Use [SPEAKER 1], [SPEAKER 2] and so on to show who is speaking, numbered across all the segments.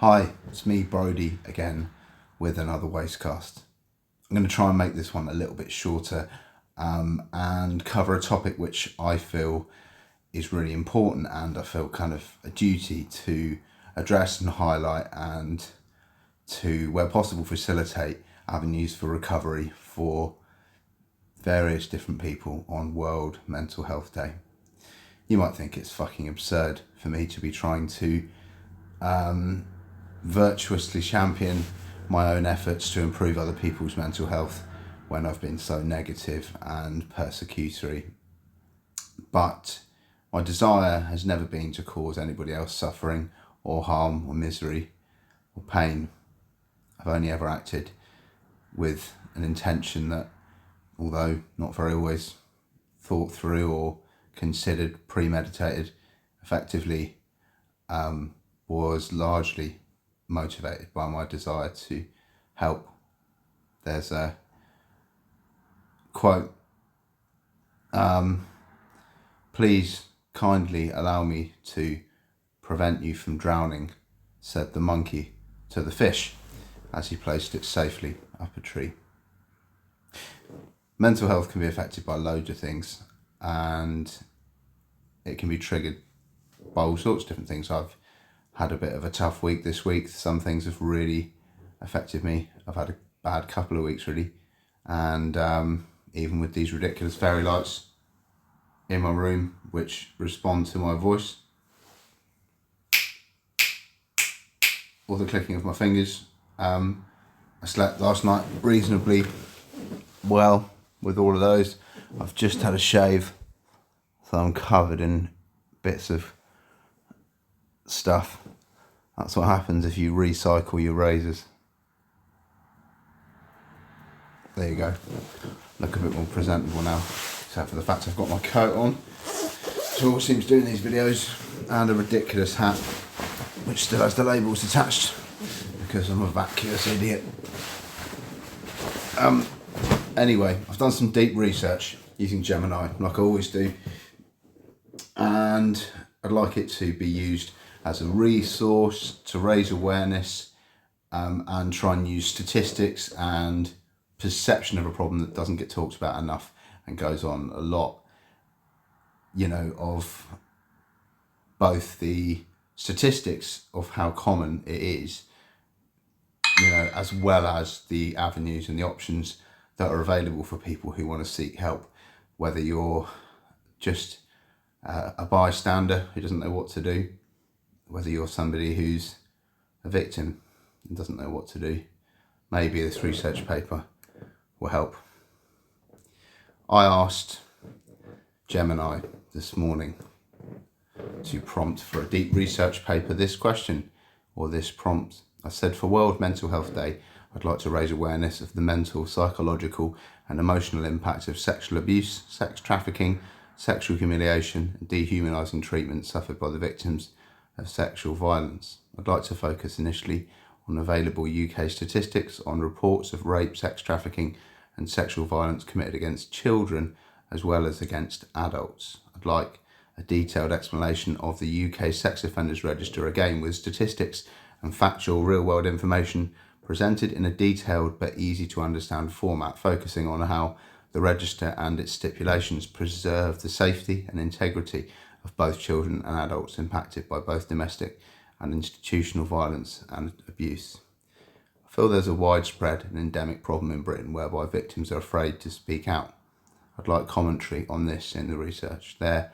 [SPEAKER 1] Hi, it's me, Brody, again with another Wastecast. I'm going to try and make this one a little bit shorter and cover a topic which I feel is really important and I feel kind of a duty to address and highlight and to, where possible, facilitate avenues for recovery for various different people on World Mental Health Day. You might think it's fucking absurd for me to be trying to virtuously champion my own efforts to improve other people's mental health when I've been so negative and persecutory. But my desire has never been to cause anybody else suffering or harm or misery or pain. I've only ever acted with an intention that, although not very always thought through or considered, premeditated, effectively was largely motivated by my desire to help. There's a quote, "Please kindly allow me to prevent you from drowning," said the monkey to the fish as he placed it safely up a tree. Mental health can be affected by loads of things and it can be triggered by all sorts of different things. I've had a bit of a tough week this week. Some things have really affected me. I've had a bad couple of weeks really, and even with these ridiculous fairy lights in my room which respond to my voice or the clicking of my fingers. I slept last night reasonably well with all of those. I've just had a shave, so I'm covered in bits of stuff. That's what happens if you recycle your razors. There you go. Look a bit more presentable now, except for the fact I've got my coat on, which always seems to do in these videos, and a ridiculous hat which still has the labels attached because I'm a vacuous idiot. Anyway, I've done some deep research using Gemini, like I always do, and I'd like it to be used as a resource to raise awareness and try and use statistics and perception of a problem that doesn't get talked about enough and goes on a lot, of both the statistics of how common it is, as well as the avenues and the options that are available for people who want to seek help, whether you're just a bystander who doesn't know what to do, whether you're somebody who's a victim and doesn't know what to do. Maybe this research paper will help. I asked Gemini this morning to prompt for a deep research paper this question, or this prompt. I said, for World Mental Health Day, I'd like to raise awareness of the mental, psychological and emotional impact of sexual abuse, sex trafficking, sexual humiliation and dehumanising treatment suffered by the victims of sexual violence. I'd like to focus initially on available UK statistics on reports of rape, sex trafficking and sexual violence committed against children as well as against adults. I'd like a detailed explanation of the UK Sex Offenders Register, again with statistics and factual real-world information presented in a detailed but easy to understand format, focusing on how the register and its stipulations preserve the safety and integrity of both children and adults impacted by both domestic and institutional violence and abuse. I feel there's a widespread and endemic problem in Britain whereby victims are afraid to speak out. I'd like commentary on this in the research. There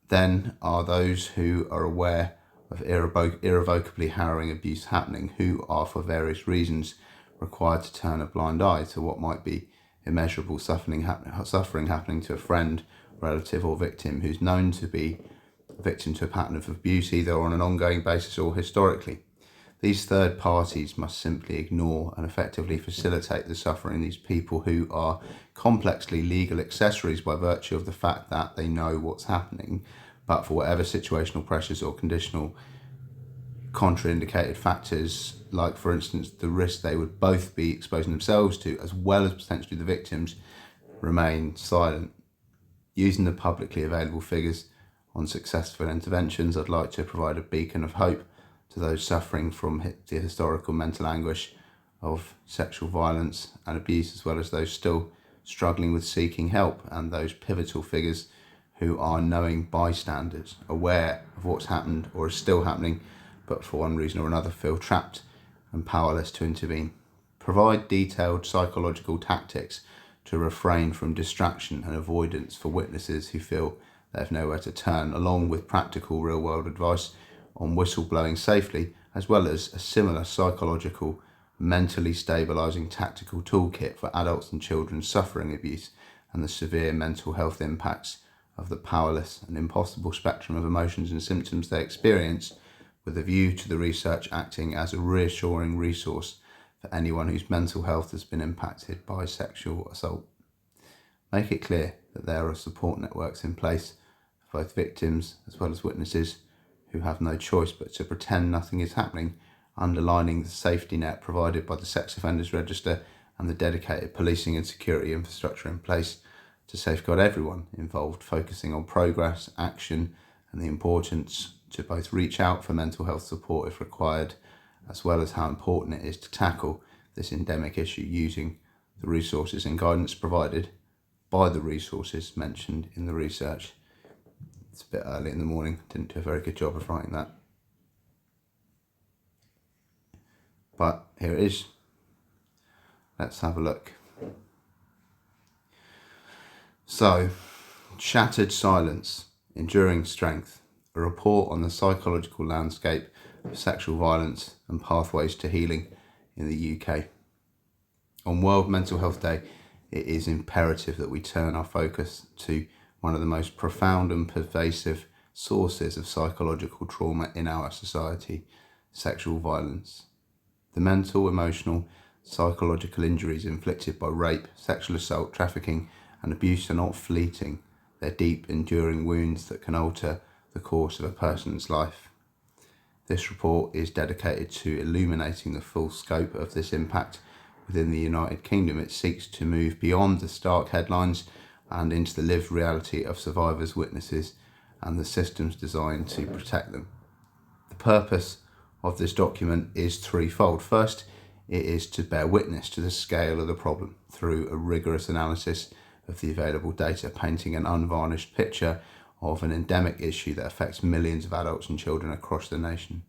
[SPEAKER 1] then are those who are aware of irrevocably harrowing abuse happening, who are for various reasons required to turn a blind eye to what might be immeasurable suffering happening to a friend, relative or victim who's known to be victim to a pattern of abuse either on an ongoing basis or historically. These third parties must simply ignore and effectively facilitate the suffering of these people who are complexly legal accessories by virtue of the fact that they know what's happening, but for whatever situational pressures or conditional contraindicated factors, like for instance the risk they would both be exposing themselves to as well as potentially the victims, remain silent. Using the publicly available figures on successful interventions, I'd like to provide a beacon of hope to those suffering from the historical mental anguish of sexual violence and abuse, as well as those still struggling with seeking help, and those pivotal figures who are knowing bystanders, aware of what's happened or is still happening, but for one reason or another feel trapped and powerless to intervene. Provide detailed psychological tactics to refrain from distraction and avoidance for witnesses who feel they have nowhere to turn, along with practical real-world advice on whistleblowing safely, as well as a similar psychological, mentally stabilising tactical toolkit for adults and children suffering abuse and the severe mental health impacts of the powerless and impossible spectrum of emotions and symptoms they experience, with a view to the research acting as a reassuring resource for anyone whose mental health has been impacted by sexual assault. Make it clear that there are support networks in place for both victims as well as witnesses who have no choice but to pretend nothing is happening, underlining the safety net provided by the Sex Offenders Register and the dedicated policing and security infrastructure in place to safeguard everyone involved, focusing on progress, action, and the importance to both reach out for mental health support if required, as well as how important it is to tackle this endemic issue using the resources and guidance provided by the resources mentioned in the research. It's a bit early in the morning, didn't do a very good job of writing that. But here it is. Let's have a look. So, Shattered Silence, Enduring Strength, a report on the psychological landscape of sexual violence and pathways to healing in the UK. On World Mental Health Day, it is imperative that we turn our focus to one of the most profound and pervasive sources of psychological trauma in our society, sexual violence. The mental, emotional, psychological injuries inflicted by rape, sexual assault, trafficking, and abuse are not fleeting. They're deep, enduring wounds that can alter the course of a person's life. This report is dedicated to illuminating the full scope of this impact within the United Kingdom. It seeks to move beyond the stark headlines and into the lived reality of survivors, witnesses, and the systems designed to protect them. The purpose of this document is threefold. First, it is to bear witness to the scale of the problem through a rigorous analysis of the available data, painting an unvarnished picture of an endemic issue that affects millions of adults and children across the nation.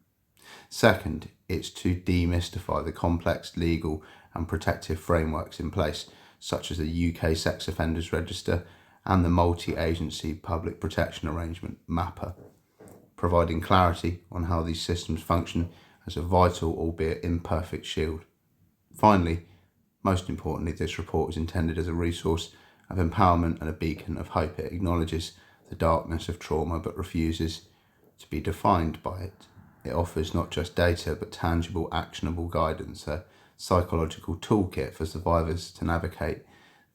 [SPEAKER 1] Second, it's to demystify the complex legal and protective frameworks in place, such as the UK Sex Offenders Register and the Multi-Agency Public Protection Arrangement, MAPA, providing clarity on how these systems function as a vital, albeit imperfect, shield. Finally, most importantly, this report is intended as a resource of empowerment and a beacon of hope. It acknowledges the darkness of trauma but refuses to be defined by it. It offers not just data but tangible, actionable guidance, a psychological toolkit for survivors to navigate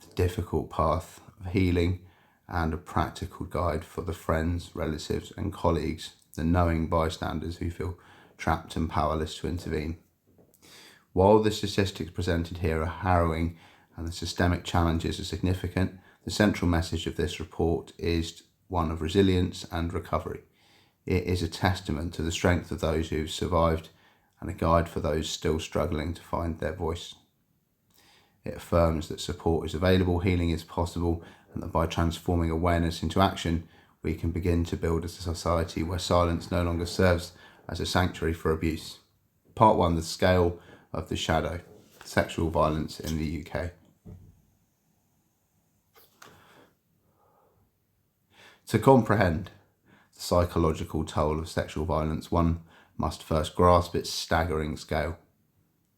[SPEAKER 1] the difficult path of healing, and a practical guide for the friends, relatives and colleagues, the knowing bystanders who feel trapped and powerless to intervene. While the statistics presented here are harrowing and the systemic challenges are significant, the central message of this report is one of resilience and recovery. It is a testament to the strength of those who've survived and a guide for those still struggling to find their voice. It affirms that support is available, healing is possible, and that by transforming awareness into action, we can begin to build a society where silence no longer serves as a sanctuary for abuse. Part 1, the scale of the shadow, sexual violence in the UK. To comprehend the psychological toll of sexual violence, one must first grasp its staggering scale.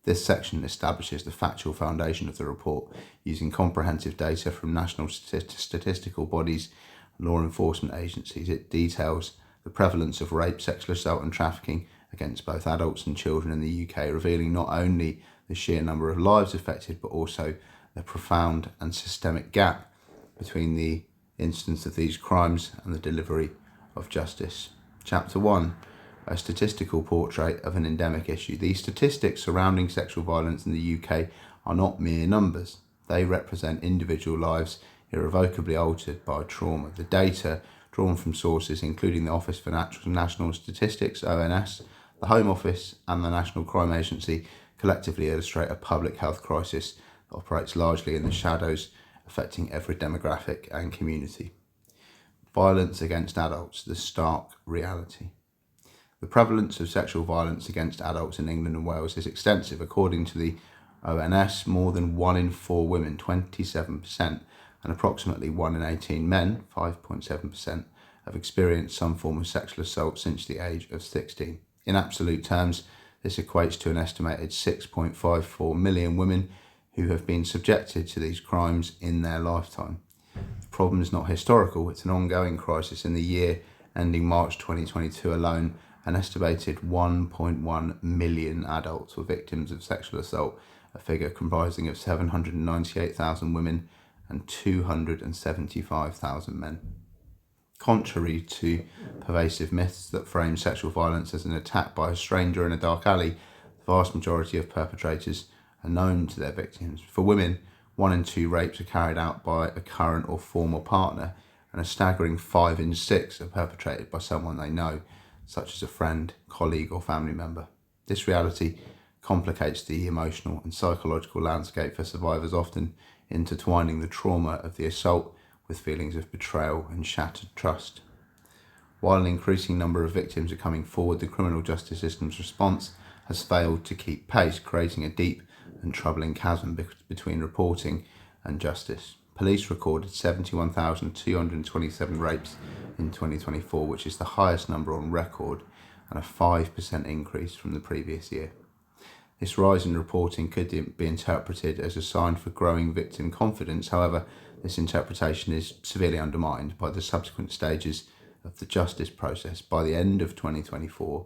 [SPEAKER 1] This section establishes the factual foundation of the report using comprehensive data from national statistical bodies and law enforcement agencies. It details the prevalence of rape, sexual assault and trafficking against both adults and children in the UK, revealing not only the sheer number of lives affected but also the profound and systemic gap between the instance of these crimes and the delivery of justice. Chapter 1, a statistical portrait of an endemic issue. These statistics surrounding sexual violence in the UK are not mere numbers. They represent individual lives irrevocably altered by trauma. The data, drawn from sources including the Office for National Statistics, ONS, The Home Office and the National Crime Agency collectively illustrate a public health crisis that operates largely in the shadows, affecting every demographic and community. Violence against adults, the stark reality. The prevalence of sexual violence against adults in England and Wales is extensive. According to the ONS, more than 1 in 4 women, 27%, and approximately 1 in 18 men, 5.7%, have experienced some form of sexual assault since the age of 16. In absolute terms, this equates to an estimated 6.54 million women who have been subjected to these crimes in their lifetime. The problem is not historical, it's an ongoing crisis. In the year ending March 2022 alone, an estimated 1.1 million adults were victims of sexual assault, a figure comprising of 798,000 women and 275,000 men. Contrary to pervasive myths that frame sexual violence as an attack by a stranger in a dark alley, the vast majority of perpetrators are known to their victims. For women, 1 in 2 rapes are carried out by a current or former partner, and a staggering 5 in 6 are perpetrated by someone they know, such as a friend, colleague, or family member. This reality complicates the emotional and psychological landscape for survivors, often intertwining the trauma of the assault with feelings of betrayal and shattered trust. While an increasing number of victims are coming forward, the criminal justice system's response has failed to keep pace, creating a deep and troubling chasm between reporting and justice. Police recorded 71,227 rapes in 2024, which is the highest number on record and a 5% increase from the previous year. This rise in reporting could be interpreted as a sign for growing victim confidence. However, this interpretation is severely undermined by the subsequent stages of the justice process. By the end of 2024,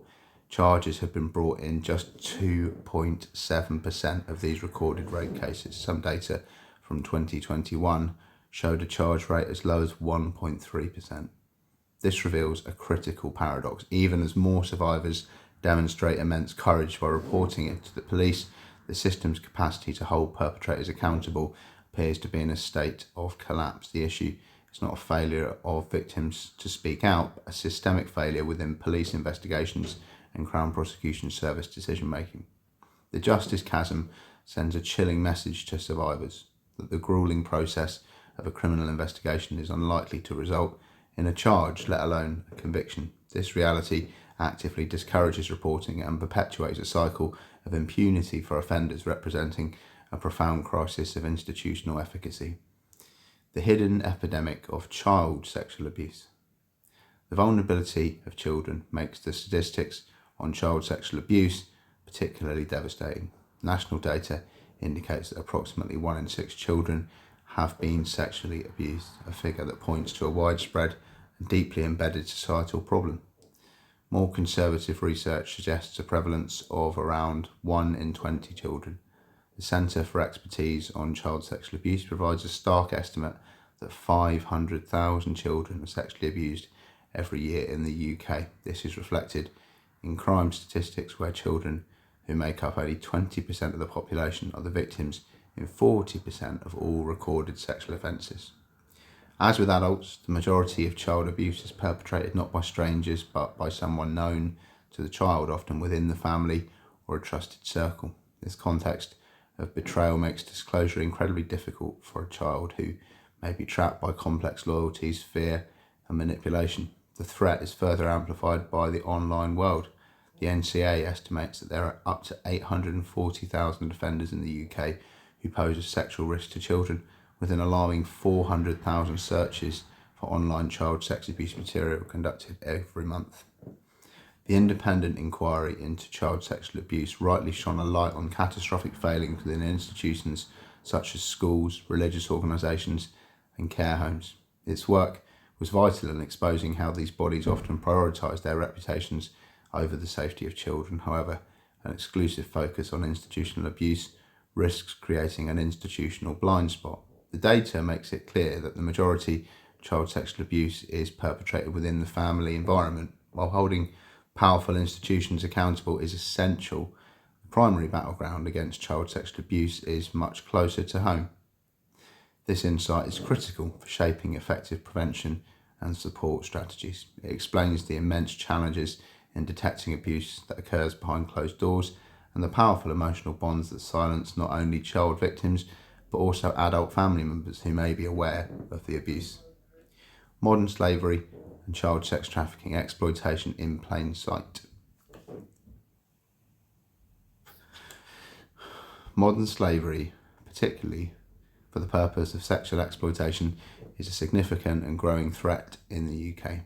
[SPEAKER 1] charges have been brought in just 2.7% of these recorded rape cases. Some data from 2021 showed a charge rate as low as 1.3%. This reveals a critical paradox. Even as more survivors demonstrate immense courage by reporting it to the police, the system's capacity to hold perpetrators accountable appears to be in a state of collapse. The issue is not a failure of victims to speak out, but a systemic failure within police investigations and Crown Prosecution Service decision-making. The justice chasm sends a chilling message to survivors that the grueling process of a criminal investigation is unlikely to result in a charge, let alone a conviction. This reality actively discourages reporting and perpetuates a cycle of impunity for offenders, representing a profound crisis of institutional efficacy. The hidden epidemic of child sexual abuse. The vulnerability of children makes the statistics on child sexual abuse particularly devastating. National data indicates that approximately 1 in 6 children have been sexually abused, a figure that points to a widespread and deeply embedded societal problem. More conservative research suggests a prevalence of around 1 in 20 children. The Centre for Expertise on Child Sexual Abuse provides a stark estimate that 500,000 children are sexually abused every year in the UK. This is reflected in crime statistics, where children, who make up only 20% of the population, are the victims in 40% of all recorded sexual offences. As with adults, the majority of child abuse is perpetrated not by strangers but by someone known to the child, often within the family or a trusted circle. This context of betrayal makes disclosure incredibly difficult for a child who may be trapped by complex loyalties, fear and manipulation. The threat is further amplified by the online world. The NCA estimates that there are up to 840,000 offenders in the UK who pose a sexual risk to children, with an alarming 400,000 searches for online child sex abuse material conducted every month. The independent inquiry into child sexual abuse rightly shone a light on catastrophic failings within institutions such as schools, religious organisations and care homes. Its work was vital in exposing how these bodies often prioritise their reputations over the safety of children. However, an exclusive focus on institutional abuse risks creating an institutional blind spot. The data makes it clear that the majority of child sexual abuse is perpetrated within the family environment. While holding powerful institutions accountable is essential, the primary battleground against child sexual abuse is much closer to home. This insight is critical for shaping effective prevention and support strategies. It explains the immense challenges in detecting abuse that occurs behind closed doors, and the powerful emotional bonds that silence not only child victims but also adult family members who may be aware of the abuse. Modern slavery and child sex trafficking exploitation in plain sight. Modern slavery, particularly for the purpose of sexual exploitation, is a significant and growing threat in the UK.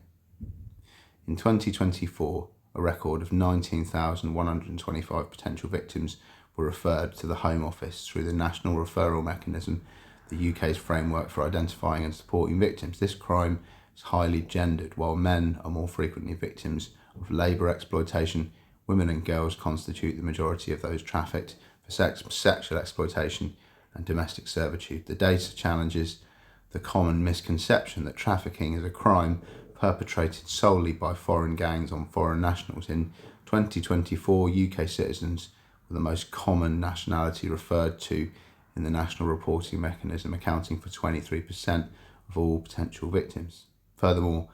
[SPEAKER 1] In 2024, a record of 19,125 potential victims were referred to the Home Office through the National Referral Mechanism, the UK's framework for identifying and supporting victims. This crime is highly gendered. While men are more frequently victims of labour exploitation, women and girls constitute the majority of those trafficked for sexual exploitation and domestic servitude. The data challenges the common misconception that trafficking is a crime perpetrated solely by foreign gangs on foreign nationals. In 2024, UK citizens were the most common nationality referred to in the National Reporting Mechanism, accounting for 23% of all potential victims. Furthermore,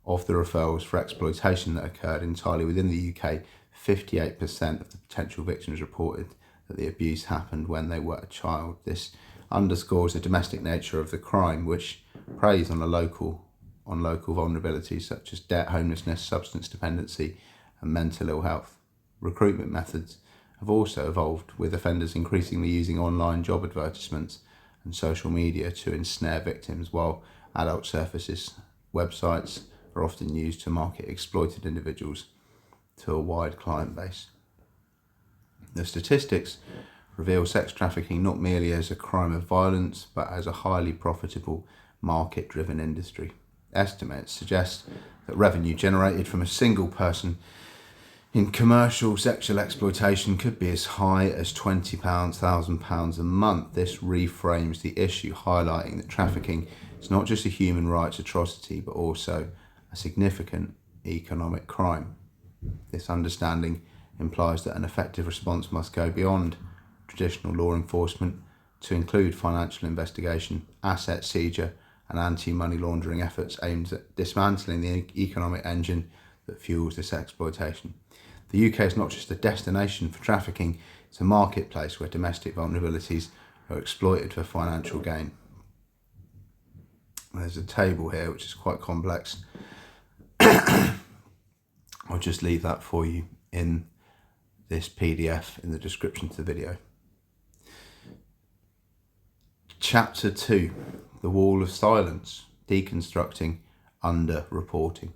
[SPEAKER 1] of the referrals for exploitation that occurred entirely within the UK, 58% of the potential victims reported that the abuse happened when they were a child. This underscores the domestic nature of the crime, which preys on local vulnerabilities such as debt, homelessness, substance dependency, and mental ill health. Recruitment methods have also evolved, with offenders increasingly using online job advertisements and social media to ensnare victims, while adult services websites are often used to market exploited individuals to a wide client base. The statistics reveal sex trafficking not merely as a crime of violence, but as a highly profitable, market-driven industry. Estimates suggest that revenue generated from a single person in commercial sexual exploitation could be as high as £20, £1,000 a month. This reframes the issue, highlighting that trafficking is not just a human rights atrocity, but also a significant economic crime. This understanding implies that an effective response must go beyond traditional law enforcement to include financial investigation, asset seizure, and anti-money laundering efforts aimed at dismantling the economic engine that fuels this exploitation. The UK is not just a destination for trafficking, it's a marketplace where domestic vulnerabilities are exploited for financial gain. There's a table here which is quite complex. I'll just leave that for you in this PDF in the description to the video. Chapter 2, The Wall of Silence, Deconstructing Underreporting.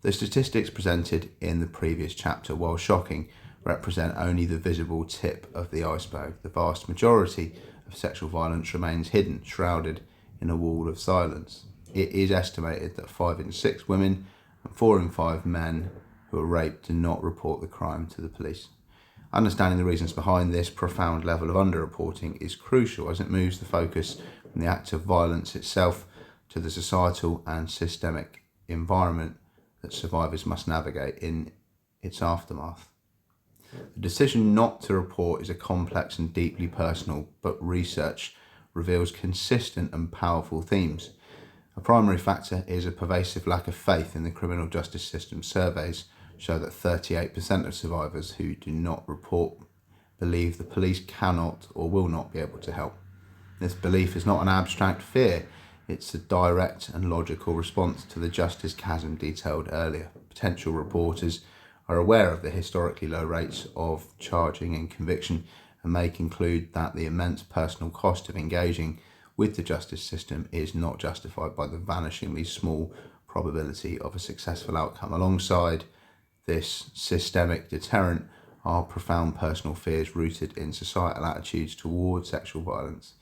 [SPEAKER 1] The statistics presented in the previous chapter, while shocking, represent only the visible tip of the iceberg. The vast majority of sexual violence remains hidden, shrouded in a wall of silence. It is estimated that 5 in 6 women and 4 in 5 men who are raped do not report the crime to the police. Understanding the reasons behind this profound level of underreporting is crucial, as it moves the focus from the act of violence itself to the societal and systemic environment that survivors must navigate in its aftermath. The decision not to report is a complex and deeply personal, but research reveals consistent and powerful themes. A primary factor is a pervasive lack of faith in the criminal justice system. Surveys show that 38% of survivors who do not report believe the police cannot or will not be able to help. This belief is not an abstract fear, it's a direct and logical response to the justice chasm detailed earlier. Potential reporters are aware of the historically low rates of charging and conviction and may conclude that the immense personal cost of engaging with the justice system is not justified by the vanishingly small probability of a successful outcome. Alongside this systemic deterrent are profound personal fears rooted in societal attitudes towards sexual violence.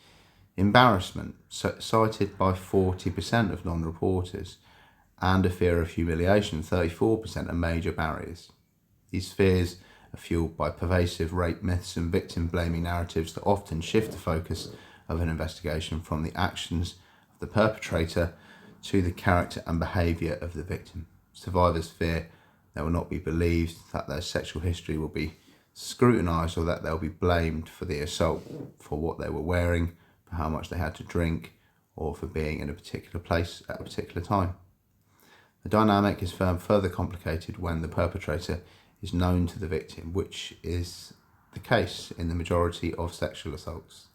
[SPEAKER 1] Embarrassment, cited by 40% of non-reporters, and a fear of humiliation, 34%, are major barriers. These fears are fueled by pervasive rape myths and victim-blaming narratives that often shift the focus of an investigation from the actions of the perpetrator to the character and behaviour of the victim. Survivors fear they will not be believed, that their sexual history will be scrutinised, or that they'll be blamed for the assault, for what they were wearing, for how much they had to drink, or for being in a particular place at a particular time. The dynamic is further complicated when the perpetrator is known to the victim, which is the case in the majority of sexual assaults.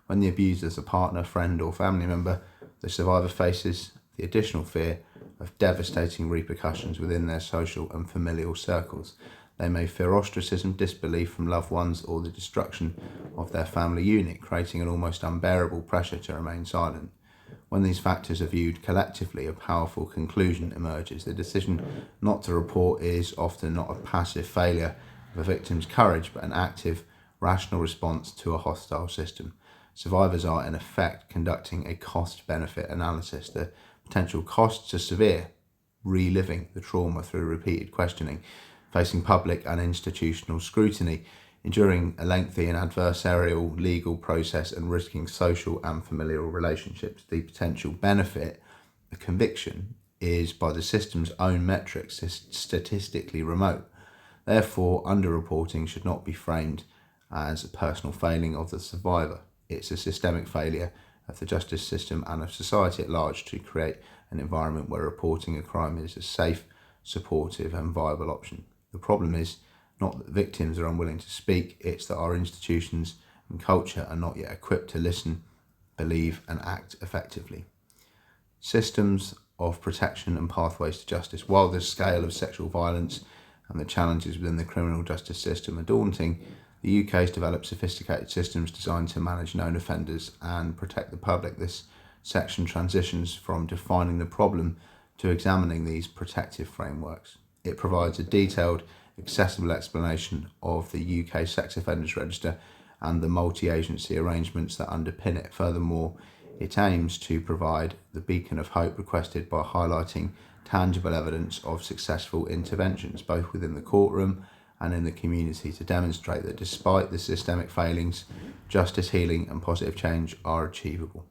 [SPEAKER 1] When the abuser is a partner, friend, or family member, the survivor faces the additional fear of devastating repercussions within their social and familial circles. They may fear ostracism, disbelief from loved ones, or the destruction of their family unit, creating an almost unbearable pressure to remain silent. When these factors are viewed collectively, a powerful conclusion emerges. The decision not to report is often not a passive failure of a victim's courage, but an active, rational response to a hostile system. Survivors are, in effect, conducting a cost-benefit analysis. The potential costs are severe: reliving the trauma through repeated questioning, facing public and institutional scrutiny, enduring a lengthy and adversarial legal process, and risking social and familial relationships. The potential benefit, a conviction, is, by the system's own metrics, statistically remote. Therefore, underreporting should not be framed as a personal failing of the survivor. It's a systemic failure of the justice system and of society at large to create an environment where reporting a crime is a safe, supportive, and viable option. The problem is not that victims are unwilling to speak, it's that our institutions and culture are not yet equipped to listen, believe, and act effectively. Systems of protection and pathways to justice. While the scale of sexual violence and the challenges within the criminal justice system are daunting, the UK has developed sophisticated systems designed to manage known offenders and protect the public. This section transitions from defining the problem to examining these protective frameworks. It provides a detailed, accessible explanation of the UK Sex Offenders Register and the multi-agency arrangements that underpin it. Furthermore, it aims to provide the beacon of hope requested by highlighting tangible evidence of successful interventions, both within the courtroom and in the community, to demonstrate that despite the systemic failings, justice, healing, and positive change are achievable.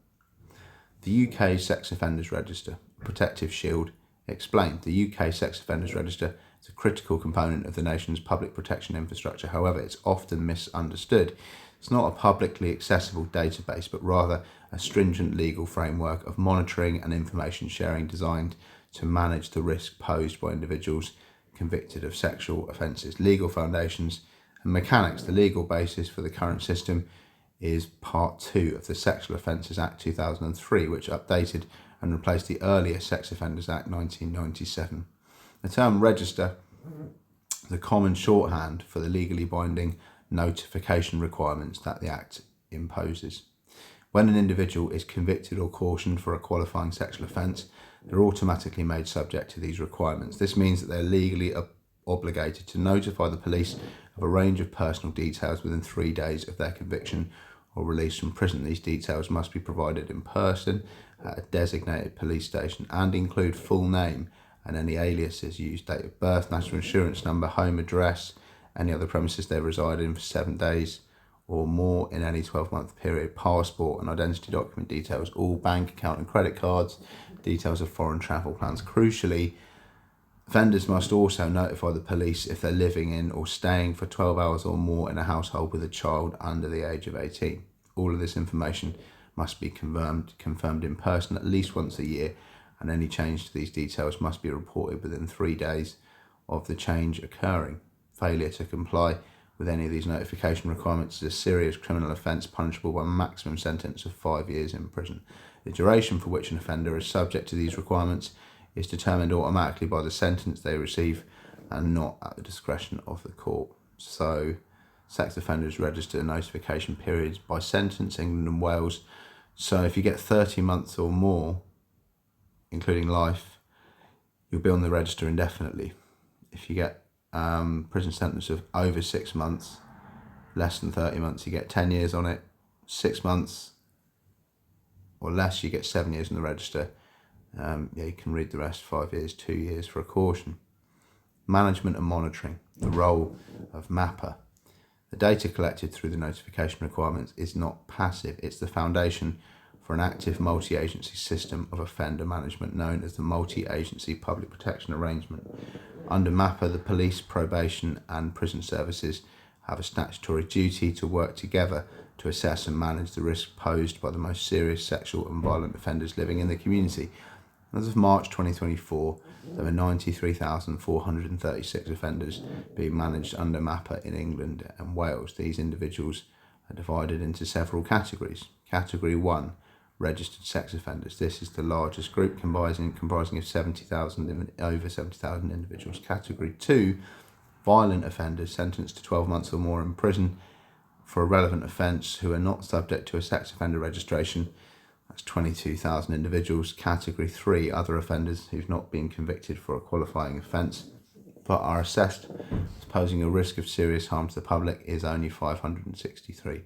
[SPEAKER 1] The UK Sex Offenders Register, Protective Shield, explained. The UK Sex Offenders Register is a critical component of the nation's public protection infrastructure. However, it's often misunderstood. It's not a publicly accessible database, but rather a stringent legal framework of monitoring and information sharing designed to manage the risk posed by individuals convicted of sexual offences. Legal foundations and mechanics. The legal basis for the current system is Part 2 of the Sexual Offences Act 2003, which updated and replaced the earlier Sex Offenders Act 1997. The term register, the common shorthand for the legally binding notification requirements that the Act imposes. When an individual is convicted or cautioned for a qualifying sexual offence, they're automatically made subject to these requirements. This means that they're legally obligated to notify the police of a range of personal details within 3 days of their conviction or release from prison. These details must be provided in person at a designated police station and include full name and any aliases used, date of birth, national insurance number, home address, any other premises they reside in for 7 days or more in any 12-month period, passport and identity document details, all bank account and credit cards, details of foreign travel plans. Crucially, offenders must also notify the police if they're living in or staying for 12 hours or more in a household with a child under the age of 18. All of this information must be confirmed in person at least once a year, and any change to these details must be reported within 3 days of the change occurring. Failure to comply with any of these notification requirements is a serious criminal offence punishable by a maximum sentence of 5 years in prison. The duration for which an offender is subject to these requirements is determined automatically by the sentence they receive and not at the discretion of the court. So, sex offenders register notification periods by sentence, England and Wales. So if you get 30 months or more, including life, you'll be on the register indefinitely. If you get prison sentence of over 6 months, less than 30 months, you get 10 years on it. 6 months or less, you get 7 years on the register. You can read the rest, 5 years, 2 years for a caution. Management and monitoring, the role of MAPA. The data collected through the notification requirements is not passive, it's the foundation for an active multi-agency system of offender management known as the Multi-Agency Public Protection Arrangement. Under MAPA, the police, probation and prison services have a statutory duty to work together to assess and manage the risk posed by the most serious sexual and violent offenders living in the community. As of March 2024, there were 93,436 offenders being managed under MAPA in England and Wales. These individuals are divided into several categories. Category 1, registered sex offenders. This is the largest group, comprising of 70,000, over 70,000 individuals. Category 2, violent offenders sentenced to 12 months or more in prison for a relevant offence who are not subject to a sex offender registration. That's 22,000 individuals. Category 3, other offenders who've not been convicted for a qualifying offence but are assessed as posing a risk of serious harm to the public is only 563.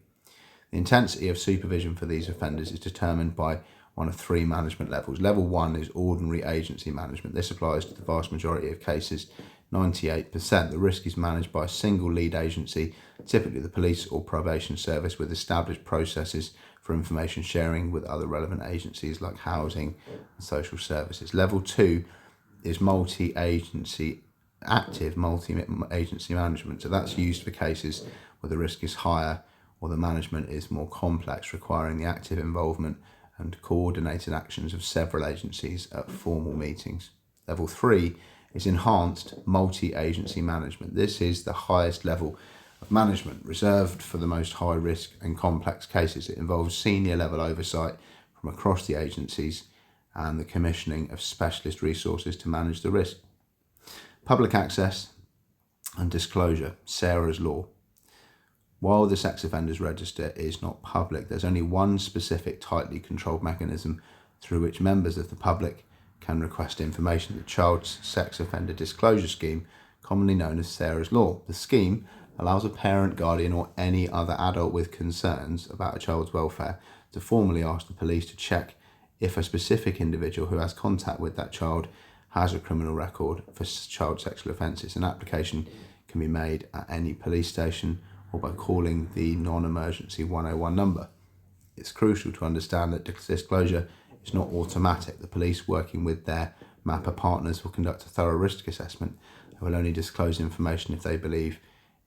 [SPEAKER 1] The intensity of supervision for these offenders is determined by one of three management levels. Level 1 is ordinary agency management. This applies to the vast majority of cases, 98%. The risk is managed by a single lead agency, typically the police or probation service, with established processes for information sharing with other relevant agencies like housing and social services. Level 2 is active multi-agency management. So that's used for cases where the risk is higher or the management is more complex, requiring the active involvement and coordinated actions of several agencies at formal meetings. Level 3 is enhanced multi-agency management. This is the highest level of management, reserved for the most high risk and complex cases. It involves senior level oversight from across the agencies and the commissioning of specialist resources to manage the risk. Public access and disclosure, Sarah's Law. While the sex offenders register is not public, there's only one specific tightly controlled mechanism through which members of the public can request information: the Child Sex Offender Disclosure Scheme, commonly known as Sarah's Law. The scheme allows a parent, guardian, or any other adult with concerns about a child's welfare to formally ask the police to check if a specific individual who has contact with that child has a criminal record for child sexual offences. An application can be made at any police station or by calling the non-emergency 101 number. It's crucial to understand that disclosure is not automatic. The police, working with their MAPA partners, will conduct a thorough risk assessment and will only disclose information if they believe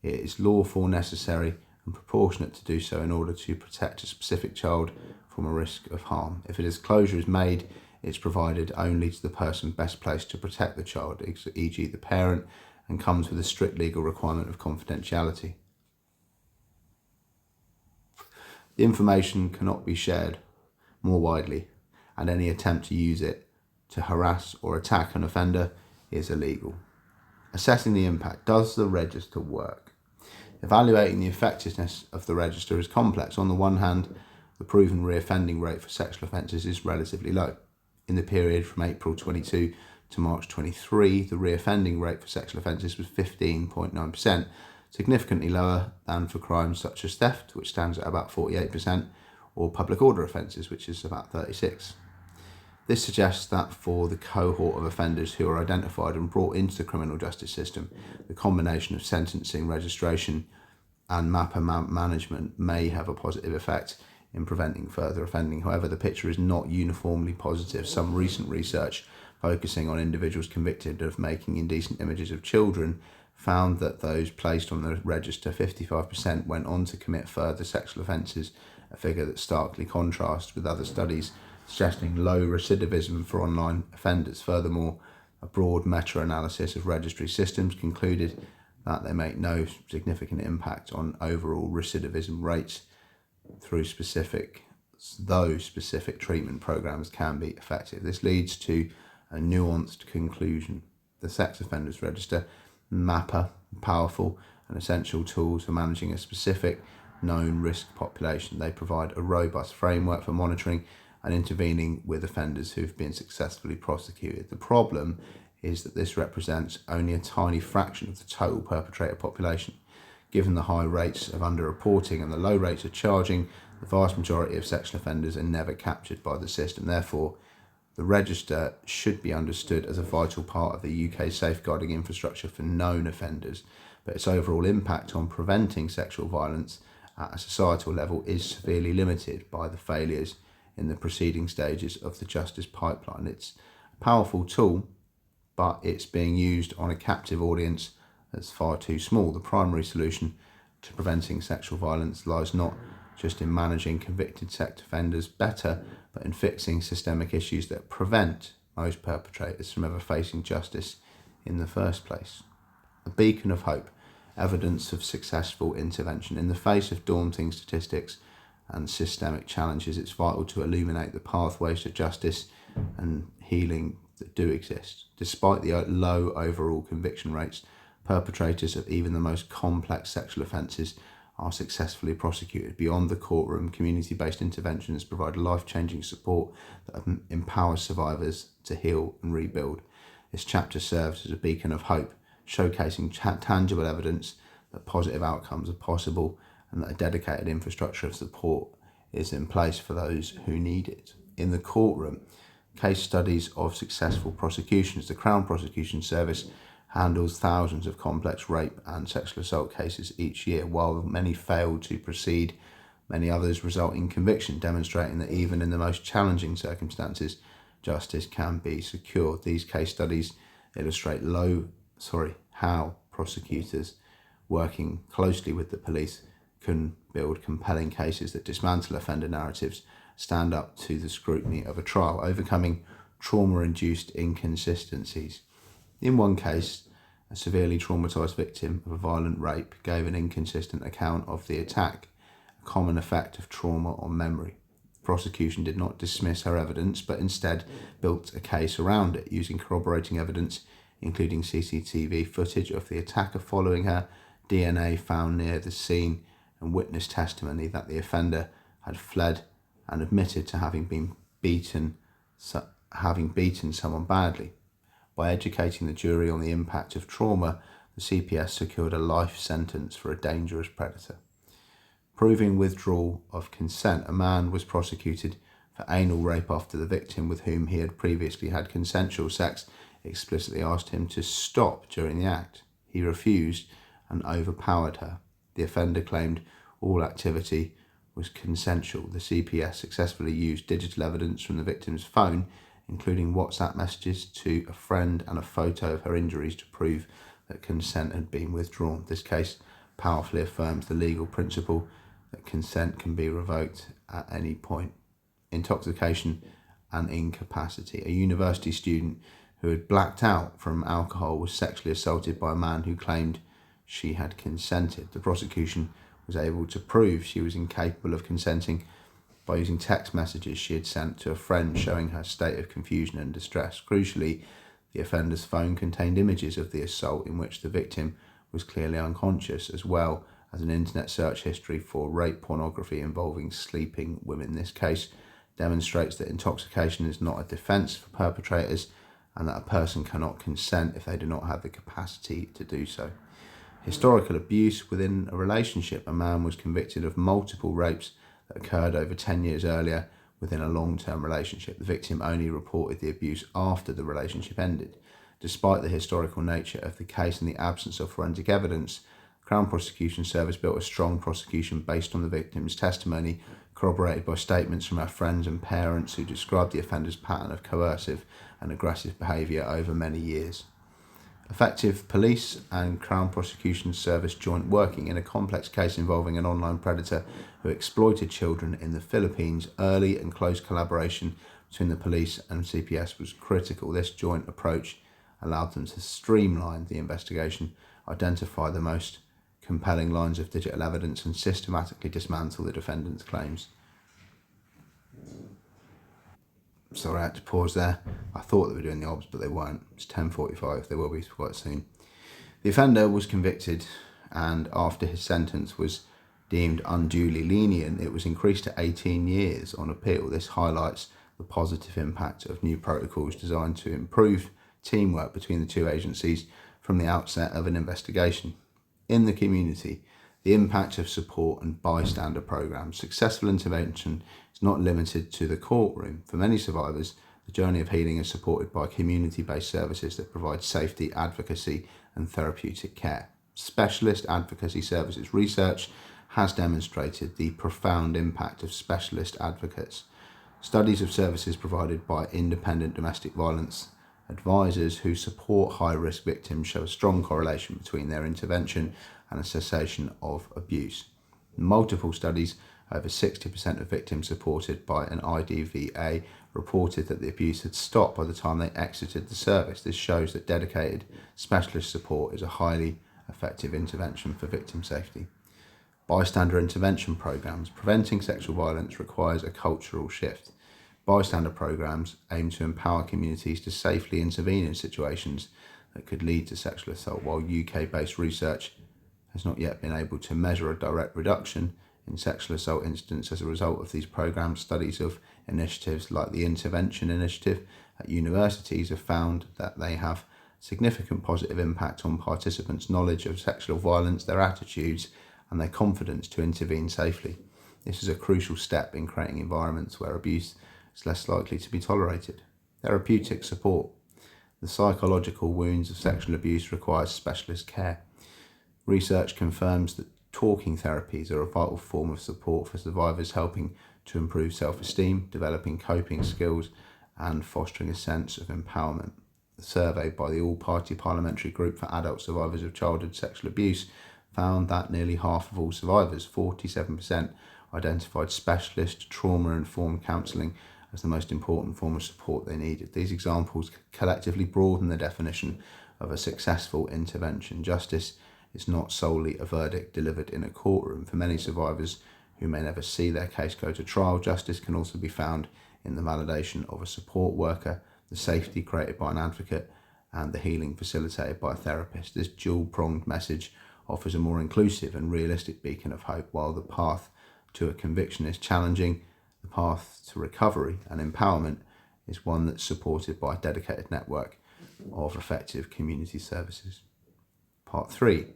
[SPEAKER 1] it is lawful, necessary and proportionate to do so in order to protect a specific child from a risk of harm. If a disclosure is made, it's provided only to the person best placed to protect the child, e.g. the parent, and comes with a strict legal requirement of confidentiality. The information cannot be shared more widely, and any attempt to use it to harass or attack an offender is illegal. Assessing the impact. Does the register work? Evaluating the effectiveness of the register is complex. On the one hand, the proven reoffending rate for sexual offences is relatively low. In the period from April 22 to March 23, the reoffending rate for sexual offences was 15.9%, significantly lower than for crimes such as theft, which stands at about 48%, or public order offences, which is about 36%. This suggests that for the cohort of offenders who are identified and brought into the criminal justice system, the combination of sentencing, registration and MAPA management may have a positive effect in preventing further offending. However, the picture is not uniformly positive. Some recent research focusing on individuals convicted of making indecent images of children found that those placed on the register, 55%, went on to commit further sexual offences, a figure that starkly contrasts with other studies suggesting low recidivism for online offenders. Furthermore, a broad meta-analysis of registry systems concluded that they make no significant impact on overall recidivism rates though specific treatment programs can be effective. This leads to a nuanced conclusion. The Sex Offenders Register, MAPA, powerful and essential tools for managing a specific known risk population. They provide a robust framework for monitoring and intervening with offenders who've been successfully prosecuted. The problem is that this represents only a tiny fraction of the total perpetrator population. Given the high rates of underreporting and the low rates of charging, the vast majority of sexual offenders are never captured by the system. Therefore, the register should be understood as a vital part of the UK safeguarding infrastructure for known offenders, but its overall impact on preventing sexual violence at a societal level is severely limited by the failures in the preceding stages of the justice pipeline. It's a powerful tool, but it's being used on a captive audience that's far too small. The primary solution to preventing sexual violence lies not just in managing convicted sex offenders better, but in fixing systemic issues that prevent most perpetrators from ever facing justice in the first place. A beacon of hope, evidence of successful intervention. In the face of daunting statistics and systemic challenges, it's vital to illuminate the pathways to justice and healing that do exist. Despite the low overall conviction rates, perpetrators of even the most complex sexual offences are successfully prosecuted. Beyond the courtroom, community-based interventions provide life-changing support that empowers survivors to heal and rebuild. This chapter serves as a beacon of hope, showcasing tangible evidence that positive outcomes are possible and that a dedicated infrastructure of support is in place for those who need it. In the courtroom, case studies of successful prosecutions. The Crown Prosecution Service handles thousands of complex rape and sexual assault cases each year. While many fail to proceed, many others result in conviction, demonstrating that even in the most challenging circumstances, justice can be secured. These case studies illustrate how prosecutors working closely with the police can build compelling cases that dismantle offender narratives, stand up to the scrutiny of a trial, overcoming trauma-induced inconsistencies. In one case, a severely traumatised victim of a violent rape gave an inconsistent account of the attack, a common effect of trauma on memory. The prosecution did not dismiss her evidence, but instead built a case around it, using corroborating evidence, including CCTV footage of the attacker following her, DNA found near the scene, and witness testimony that the offender had fled and admitted to having beaten someone badly. By educating the jury on the impact of trauma, the CPS secured a life sentence for a dangerous predator. Proving withdrawal of consent, a man was prosecuted for anal rape after the victim, with whom he had previously had consensual sex, explicitly asked him to stop during the act. He refused and overpowered her. The offender claimed all activity was consensual. The CPS successfully used digital evidence from the victim's phone, including WhatsApp messages to a friend and a photo of her injuries, to prove that consent had been withdrawn. This case powerfully affirms the legal principle that consent can be revoked at any point. Intoxication and incapacity. A university student who had blacked out from alcohol was sexually assaulted by a man who claimed she had consented. The prosecution was able to prove she was incapable of consenting by using text messages she had sent to a friend showing her state of confusion and distress. Crucially, the offender's phone contained images of the assault in which the victim was clearly unconscious, as well as an internet search history for rape pornography involving sleeping women. This case demonstrates that intoxication is not a defence for perpetrators and that a person cannot consent if they do not have the capacity to do so. Historical abuse within a relationship. A man was convicted of multiple rapes that occurred over 10 years earlier within a long-term relationship. The victim only reported the abuse after the relationship ended. Despite the historical nature of the case and the absence of forensic evidence, the Crown Prosecution Service built a strong prosecution based on the victim's testimony, corroborated by statements from her friends and parents who described the offender's pattern of coercive and aggressive behaviour over many years. Effective police and Crown Prosecution Service joint working in a complex case involving an online predator who exploited children in the Philippines. Early and close collaboration between the police and CPS was critical. This joint approach allowed them to streamline the investigation, identify the most compelling lines of digital evidence, and systematically dismantle the defendant's claims. Sorry, I had to pause there. I thought they were doing the obs, but they weren't. It's 10:45. They will be quite soon. The offender was convicted, and after his sentence was deemed unduly lenient, it was increased to 18 years on appeal. This highlights the positive impact of new protocols designed to improve teamwork between the two agencies from the outset of an investigation. In the community, the impact of support and bystander programs. Successful intervention is not limited to the courtroom. For many survivors, the journey of healing is supported by community-based services that provide safety, advocacy, and therapeutic care. Specialist advocacy services. Research has demonstrated the profound impact of specialist advocates. Studies of services provided by independent domestic violence advisors who support high-risk victims show a strong correlation between their intervention and a cessation of abuse. In multiple studies, over 60% of victims supported by an IDVA reported that the abuse had stopped by the time they exited the service. This shows that dedicated specialist support is a highly effective intervention for victim safety. Bystander intervention programs. Preventing sexual violence requires a cultural shift. Bystander programs aim to empower communities to safely intervene in situations that could lead to sexual assault. While UK-based research has not yet been able to measure a direct reduction in sexual assault incidents as a result of these programs, studies of initiatives like the Intervention Initiative at universities have found that they have significant positive impact on participants' knowledge of sexual violence, their attitudes, and their confidence to intervene safely. This is a crucial step in creating environments where abuse is less likely to be tolerated. Therapeutic support. The psychological wounds of sexual abuse require specialist care. Research confirms that talking therapies are a vital form of support for survivors, helping to improve self-esteem, developing coping skills, and fostering a sense of empowerment. A survey by the All-Party Parliamentary Group for Adult Survivors of Childhood Sexual Abuse found that nearly half of all survivors, 47%, identified specialist trauma-informed counselling as the most important form of support they needed. These examples collectively broaden the definition of a successful intervention. Justice is not solely a verdict delivered in a courtroom. For many survivors who may never see their case go to trial, justice can also be found in the validation of a support worker, the safety created by an advocate, and the healing facilitated by a therapist. This dual-pronged message offers a more inclusive and realistic beacon of hope. While the path to a conviction is challenging, the path to recovery and empowerment is one that's supported by a dedicated network of effective community services. Part 3.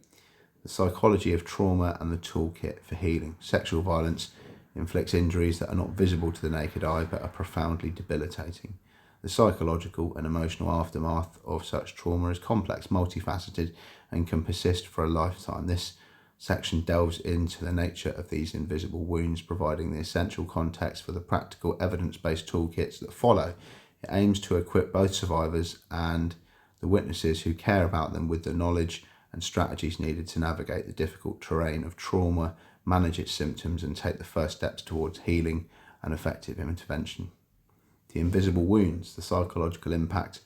[SPEAKER 1] The psychology of trauma and the toolkit for healing. Sexual violence inflicts injuries that are not visible to the naked eye but are profoundly debilitating. The psychological and emotional aftermath of such trauma is complex, multifaceted, and can persist for a lifetime. This section delves into the nature of these invisible wounds, providing the essential context for the practical evidence-based toolkits that follow. It aims to equip both survivors and the witnesses who care about them with the knowledge and strategies needed to navigate the difficult terrain of trauma, manage its symptoms, and take the first steps towards healing and effective intervention. The invisible wounds, the psychological impact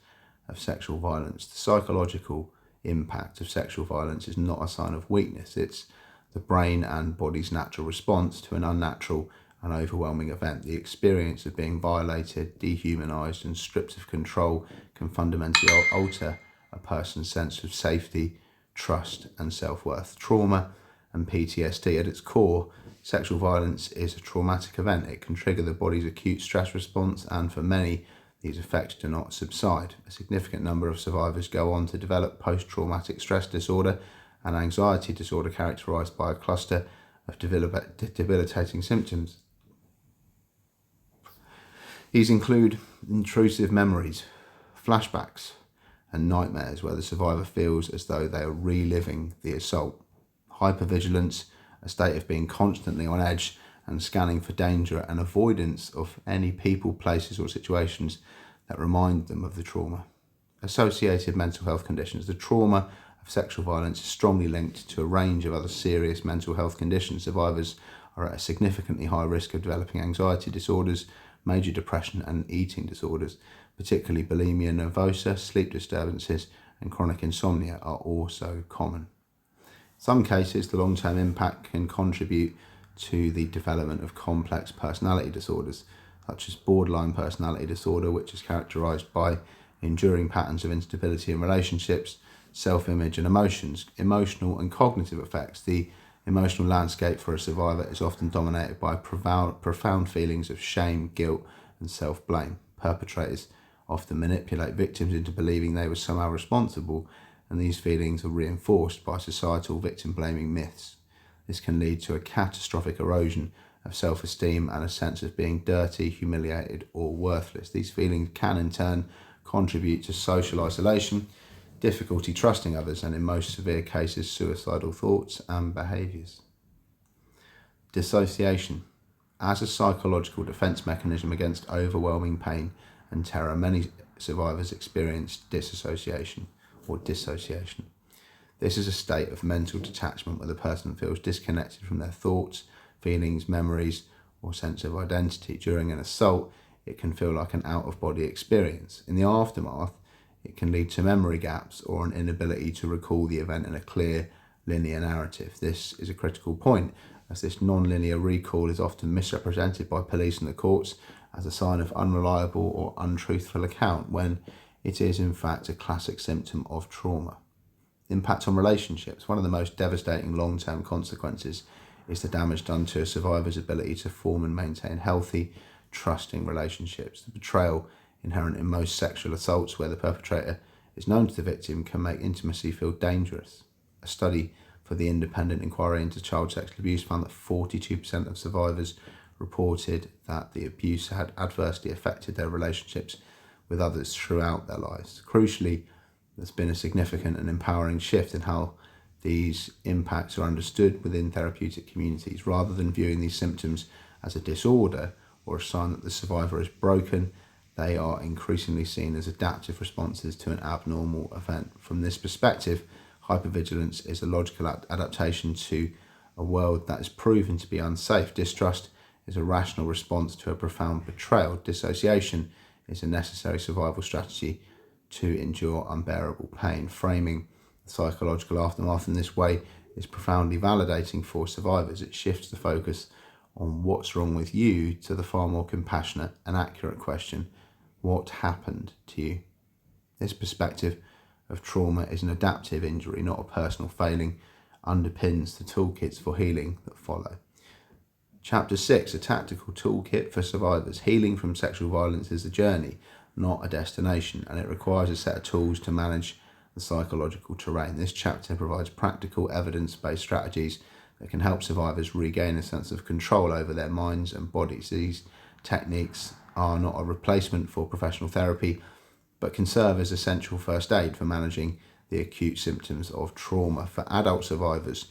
[SPEAKER 1] of sexual violence. The psychological impact of sexual violence is not a sign of weakness. It's the brain and body's natural response to an unnatural and overwhelming event. The experience of being violated, dehumanized, and stripped of control can fundamentally alter a person's sense of safety, trust, and self-worth. Trauma and PTSD. At its core, sexual violence is a traumatic event. It can trigger the body's acute stress response, and for many, these effects do not subside. A significant number of survivors go on to develop post-traumatic stress disorder and anxiety disorder characterized by a cluster of debilitating symptoms. These include intrusive memories, flashbacks, and nightmares where the survivor feels as though they are reliving the assault. Hypervigilance, a state of being constantly on edge and scanning for danger, and avoidance of any people, places, or situations that remind them of the trauma. Associated mental health conditions. The trauma of sexual violence is strongly linked to a range of other serious mental health conditions. Survivors are at a significantly higher risk of developing anxiety disorders, major depression, and eating disorders. Particularly bulimia nervosa, sleep disturbances, and chronic insomnia are also common. In some cases, the long-term impact can contribute to the development of complex personality disorders, such as borderline personality disorder, which is characterized by enduring patterns of instability in relationships, self-image, and emotions. Emotional and cognitive effects. The emotional landscape for a survivor is often dominated by profound feelings of shame, guilt, and self-blame. Perpetrators often manipulate victims into believing they were somehow responsible, and these feelings are reinforced by societal victim-blaming myths. This can lead to a catastrophic erosion of self-esteem and a sense of being dirty, humiliated, or worthless. These feelings can in turn contribute to social isolation, difficulty trusting others, and in most severe cases, suicidal thoughts and behaviours. Dissociation. As a psychological defence mechanism against overwhelming pain and terror, many survivors experience dissociation or dissociation. This is a state of mental detachment where the person feels disconnected from their thoughts, feelings, memories, or sense of identity. During an assault, it can feel like an out-of-body experience. In the aftermath, it can lead to memory gaps or an inability to recall the event in a clear, linear narrative. This is a critical point, as this non-linear recall is often misrepresented by police and the courts as a sign of unreliable or untruthful account, when it is in fact a classic symptom of trauma. Impact on relationships. One of the most devastating long-term consequences is the damage done to a survivor's ability to form and maintain healthy, trusting relationships. The betrayal inherent in most sexual assaults, where the perpetrator is known to the victim, can make intimacy feel dangerous. A study for the Independent Inquiry into Child Sexual Abuse found that 42% of survivors reported that the abuse had adversely affected their relationships with others throughout their lives. Crucially, there's been a significant and empowering shift in how these impacts are understood within therapeutic communities. Rather than viewing these symptoms as a disorder or a sign that the survivor is broken, they are increasingly seen as adaptive responses to an abnormal event. From this perspective, hypervigilance is a logical adaptation to a world that is proven to be unsafe. Distrust is a rational response to a profound betrayal. Dissociation is a necessary survival strategy to endure unbearable pain. Framing the psychological aftermath in this way is profoundly validating for survivors. It shifts the focus on what's wrong with you to the far more compassionate and accurate question, what happened to you? This perspective of trauma is an adaptive injury, not a personal failing, underpins the toolkits for healing that follow. Chapter 6, a tactical toolkit for survivors. Healing from sexual violence is a journey, not a destination, and it requires a set of tools to manage the psychological terrain. This chapter provides practical, evidence-based strategies that can help survivors regain a sense of control over their minds and bodies. These techniques are not a replacement for professional therapy, but can serve as essential first aid for managing the acute symptoms of trauma. For adult survivors,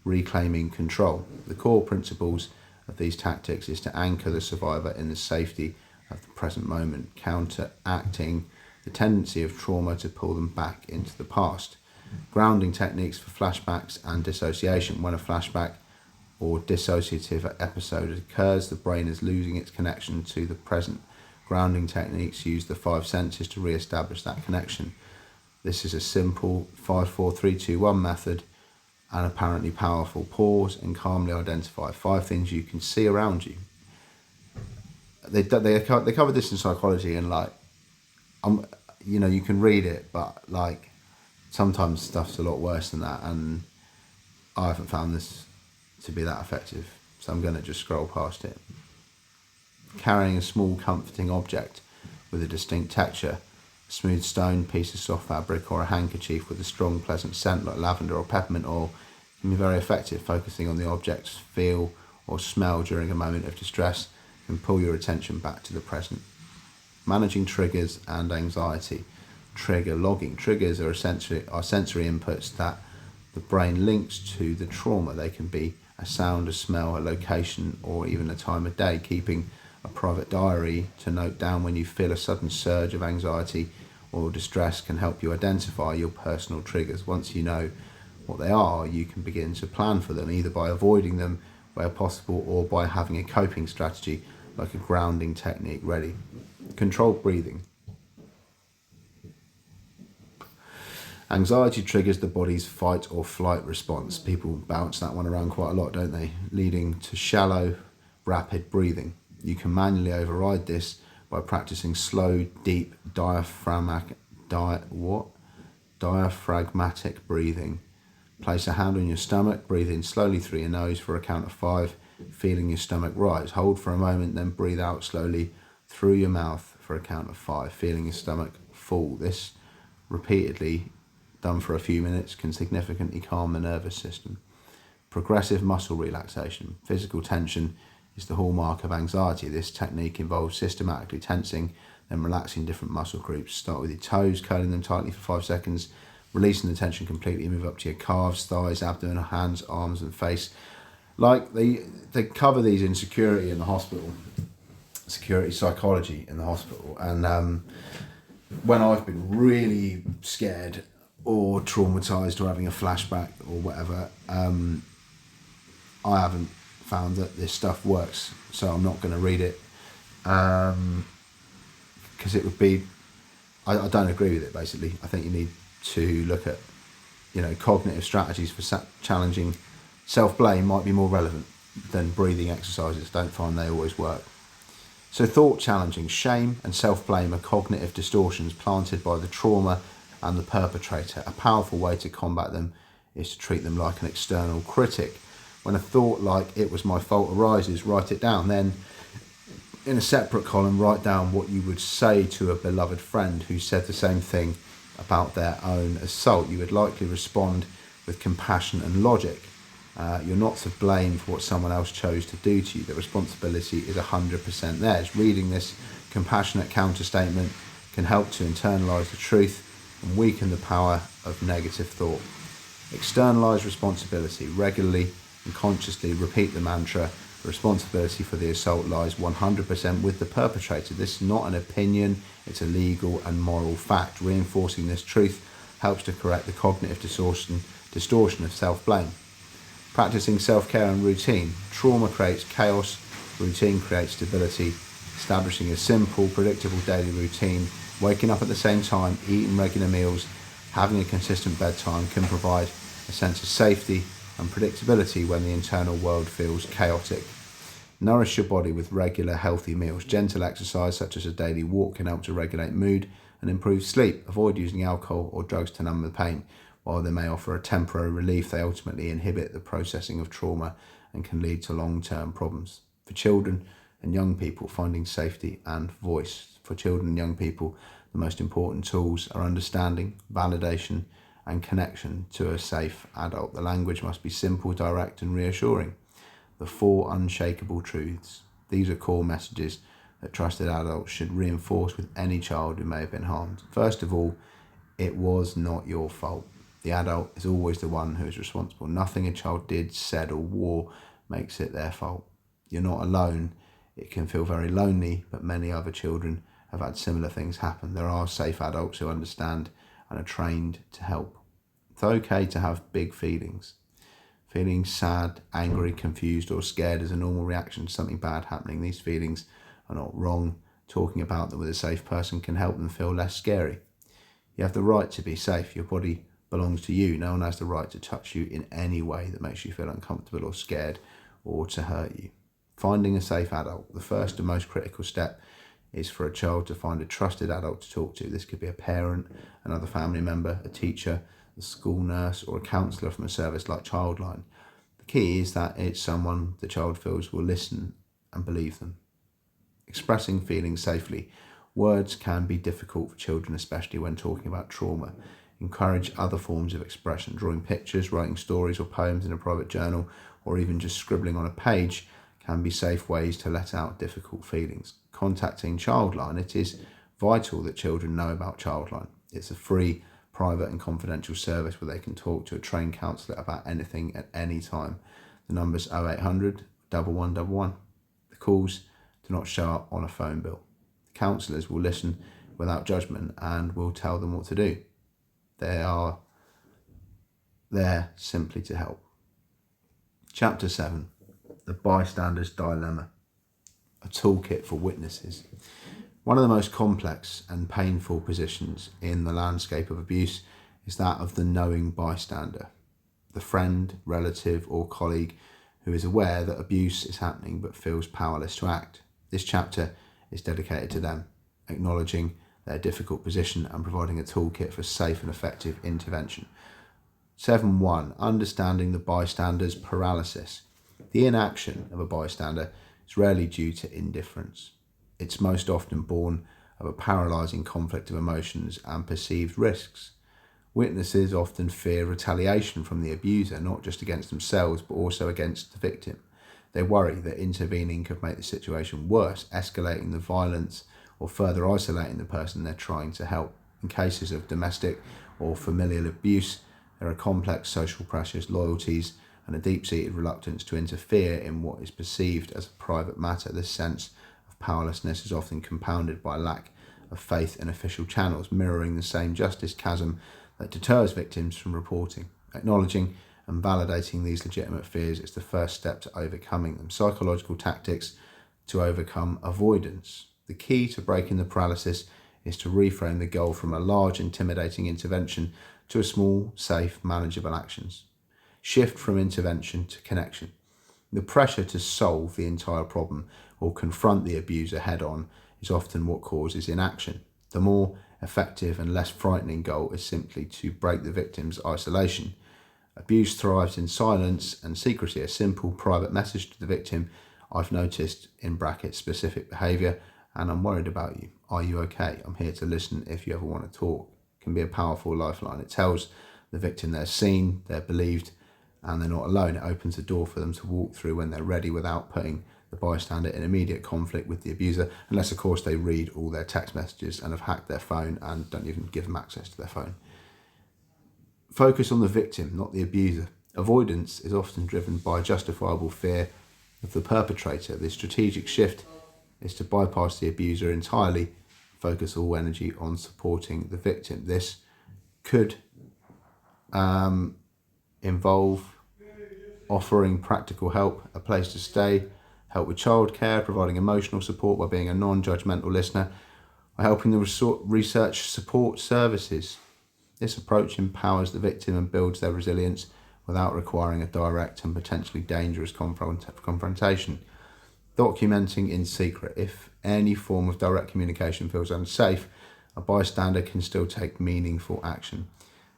[SPEAKER 1] reclaiming control. The core principles of these tactics is to anchor the survivor in the safety of the present moment, counteracting the tendency of trauma to pull them back into the past. Grounding techniques for flashbacks and dissociation. When a flashback or dissociative episode occurs, the brain is losing its connection to the present. Grounding techniques use the five senses to re-establish that connection. This is a simple 5-4-3-2-1 method and apparently powerful. Pause and calmly identify 5 things you can see around you. They covered this in psychology, and you can read it, but sometimes stuff's a lot worse than that, and I haven't found this to be that effective, so I'm going to just scroll past it. Carrying a small comforting object with a distinct texture, a smooth stone, piece of soft fabric, or a handkerchief with a strong pleasant scent like lavender or peppermint oil can be very effective. Focusing on the object's feel or smell during a moment of distress can pull your attention back to the present. Managing triggers and anxiety. Trigger logging. Triggers are sensory inputs that the brain links to the trauma. They can be a sound, a smell, a location, or even a time of day. Keeping a private diary to note down when you feel a sudden surge of anxiety or distress can help you identify your personal triggers. Once you know what they are, you can begin to plan for them, either by avoiding them where possible or by having a coping strategy like a grounding technique ready. Controlled breathing. Anxiety triggers the body's fight or flight response. People bounce that one around quite a lot, don't they? Leading to shallow, rapid breathing. You can manually override this by practicing slow, deep, diaphragmatic breathing. Place a hand on your stomach, breathe in slowly through your nose for a count of 5, feeling your stomach rise. Hold for a moment, then breathe out slowly through your mouth for a count of 5, feeling your stomach full. This, repeatedly done for a few minutes, can significantly calm the nervous system. Progressive muscle relaxation. Physical tension is the hallmark of anxiety. This technique involves systematically tensing, then relaxing different muscle groups. Start with your toes, curling them tightly for 5 seconds, releasing the tension completely, move up to your calves, thighs, abdomen, hands, arms, and face. They cover these in security in the hospital, security psychology in the hospital. And when I've been really scared or traumatized or having a flashback or whatever, I haven't found that this stuff works, so I'm not going to read it, because it would be, I don't agree with it. Basically, I think you need to look at, cognitive strategies for challenging self-blame might be more relevant than breathing exercises. Don't find they always work. So thought challenging, shame and self-blame are cognitive distortions planted by the trauma and the perpetrator. A powerful way to combat them is to treat them like an external critic. When a thought like "it was my fault" arises, write it down. Then, in a separate column, write down what you would say to a beloved friend who said the same thing about their own assault. You would likely respond with compassion and logic. You're not to blame for what someone else chose to do to you. The responsibility is 100% theirs. Reading this compassionate counterstatement can help to internalise the truth and weaken the power of negative thought. Externalise responsibility. Regularly and consciously repeat the mantra: the responsibility for the assault lies 100% with the perpetrator. This is not an opinion, it's a legal and moral fact. Reinforcing this truth helps to correct the cognitive distortion of self-blame. Practicing self-care and routine. Trauma creates chaos, routine creates stability. Establishing a simple, predictable daily routine, waking up at the same time, eating regular meals, having a consistent bedtime can provide a sense of safety and predictability when the internal world feels chaotic. Nourish your body with regular, healthy meals. Gentle exercise, such as a daily walk, can help to regulate mood and improve sleep. Avoid using alcohol or drugs to numb the pain. While they may offer a temporary relief, they ultimately inhibit the processing of trauma and can lead to long-term problems. For children and young people, finding safety and voice. For children and young people, the most important tools are understanding, validation, and connection to a safe adult. The language must be simple, direct, and reassuring. The 4 unshakable truths. These are core messages that trusted adults should reinforce with any child who may have been harmed. First of all, it was not your fault. The adult is always the one who is responsible. Nothing a child did, said, or wore makes it their fault. You're not alone. It can feel very lonely, but many other children have had similar things happen. There are safe adults who understand and are trained to help. It's okay to have big feelings. Feeling sad, angry, confused, or scared is a normal reaction to something bad happening. These feelings are not wrong. Talking about them with a safe person can help them feel less scary. You have the right to be safe. Your body belongs to you. No one has the right to touch you in any way that makes you feel uncomfortable or scared or to hurt you. Finding a safe adult. The first and most critical step is for a child to find a trusted adult to talk to. This could be a parent, another family member, a teacher, a school nurse, or a counsellor from a service like Childline. The key is that it's someone the child feels will listen and believe them. Expressing feelings safely. Words can be difficult for children, especially when talking about trauma. Encourage other forms of expression. Drawing pictures, writing stories or poems in a private journal, or even just scribbling on a page can be safe ways to let out difficult feelings. Contacting Childline. It is vital that children know about Childline. It's a free, private and confidential service where they can talk to a trained counsellor about anything at any time. The number's 0800 1111. The calls do not show up on a phone bill. The counsellors will listen without judgment and will tell them what to do. They are there simply to help. Chapter 7. The Bystander's Dilemma. A toolkit for witnesses. One of the most complex and painful positions in the landscape of abuse is that of the knowing bystander, the friend, relative, or colleague who is aware that abuse is happening but feels powerless to act. This chapter is dedicated to them, acknowledging their difficult position and providing a toolkit for safe and effective intervention. 7.1. Understanding the bystander's paralysis. The inaction of a bystander is rarely due to indifference. It's most often born of a paralysing conflict of emotions and perceived risks. Witnesses often fear retaliation from the abuser, not just against themselves, but also against the victim. They worry that intervening could make the situation worse, escalating the violence or further isolating the person they're trying to help. In cases of domestic or familial abuse, there are complex social pressures, loyalties, and a deep-seated reluctance to interfere in what is perceived as a private matter. This sense of powerlessness is often compounded by lack of faith in official channels, mirroring the same justice chasm that deters victims from reporting. Acknowledging and validating these legitimate fears is the first step to overcoming them. Psychological tactics to overcome avoidance. The key to breaking the paralysis is to reframe the goal from a large, intimidating intervention to a small, safe, manageable actions. Shift from intervention to connection. The pressure to solve the entire problem or confront the abuser head on is often what causes inaction. The more effective and less frightening goal is simply to break the victim's isolation. Abuse thrives in silence and secrecy. A simple private message to the victim: "I've noticed (in brackets specific behaviour and I'm worried about you. Are you okay? I'm here to listen if you ever want to talk," can be a powerful lifeline. It tells the victim they're seen, they're believed, and they're not alone. It opens the door for them to walk through when they're ready without putting the bystander in immediate conflict with the abuser, unless of course they read all their text messages and have hacked their phone and don't even give them access to their phone. Focus on the victim, not the abuser. Avoidance is often driven by justifiable fear of the perpetrator. The strategic shift is to bypass the abuser entirely, focus all energy on supporting the victim. This could involve offering practical help, a place to stay, help with childcare, providing emotional support by being a non-judgmental listener, or helping the research support services. This approach empowers the victim and builds their resilience without requiring a direct and potentially dangerous confrontation. Documenting in secret. If any form of direct communication feels unsafe, a bystander can still take meaningful action.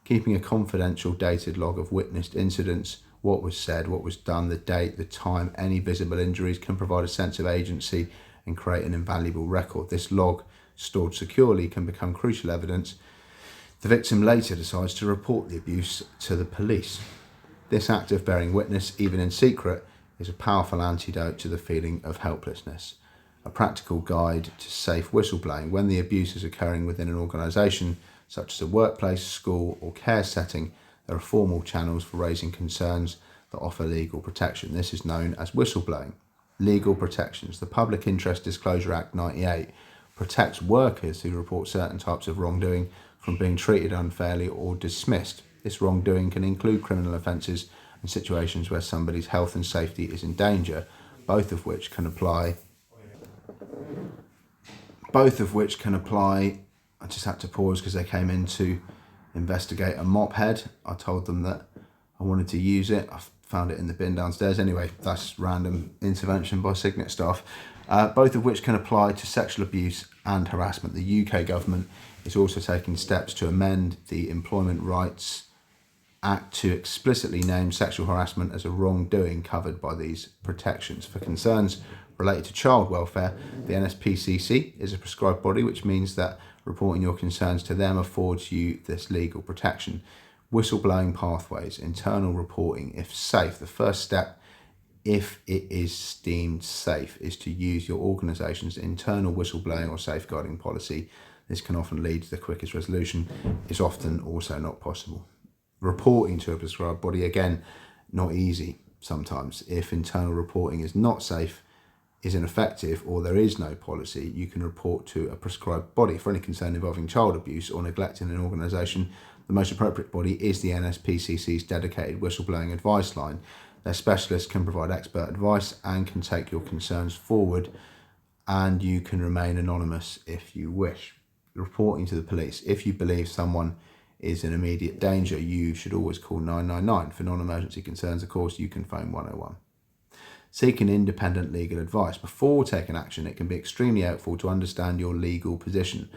[SPEAKER 1] Keeping a confidential dated log of witnessed incidents, what was said, what was done, the date, the time, any visible injuries, can provide a sense of agency and create an invaluable record. This log, stored securely, can become crucial evidence. The victim later decides to report the abuse to the police. This act of bearing witness, even in secret, is a powerful antidote to the feeling of helplessness. A practical guide to safe whistleblowing. When the abuse is occurring within an organisation, such as a workplace, school or care setting, there are formal channels for raising concerns that offer legal protection. This is known as whistleblowing. Legal protections. The Public Interest Disclosure Act 98 protects workers who report certain types of wrongdoing from being treated unfairly or dismissed. This wrongdoing can include criminal offences and situations where somebody's health and safety is in danger, both of which can apply. I just had to pause because they came in to investigate a mop head. I told them that I wanted to use it. I found it in the bin downstairs. Anyway, that's random intervention by Signet staff. Both of which can apply to sexual abuse and harassment. The UK government is also taking steps to amend the Employment Rights Act to explicitly name sexual harassment as a wrongdoing covered by these protections. For concerns related to child welfare, the NSPCC is a prescribed body, which means that reporting your concerns to them affords you this legal protection. Whistleblowing pathways, internal reporting, if safe. The first step, if it is deemed safe, is to use your organisation's internal whistleblowing or safeguarding policy. This can often lead to the quickest resolution. It's often also not possible. Reporting to a prescribed body, again, not easy sometimes. If internal reporting is not safe, is ineffective, or there is no policy, you can report to a prescribed body. For any concern involving child abuse or neglect in an organisation, the most appropriate body is the NSPCC's dedicated whistleblowing advice line. Their specialists can provide expert advice and can take your concerns forward, and you can remain anonymous if you wish. Reporting to the police. If you believe someone is in immediate danger, you should always call 999. For non-emergency concerns, of course, you can phone 101. Seeking independent legal advice. Before taking action, it can be extremely helpful to understand your legal position.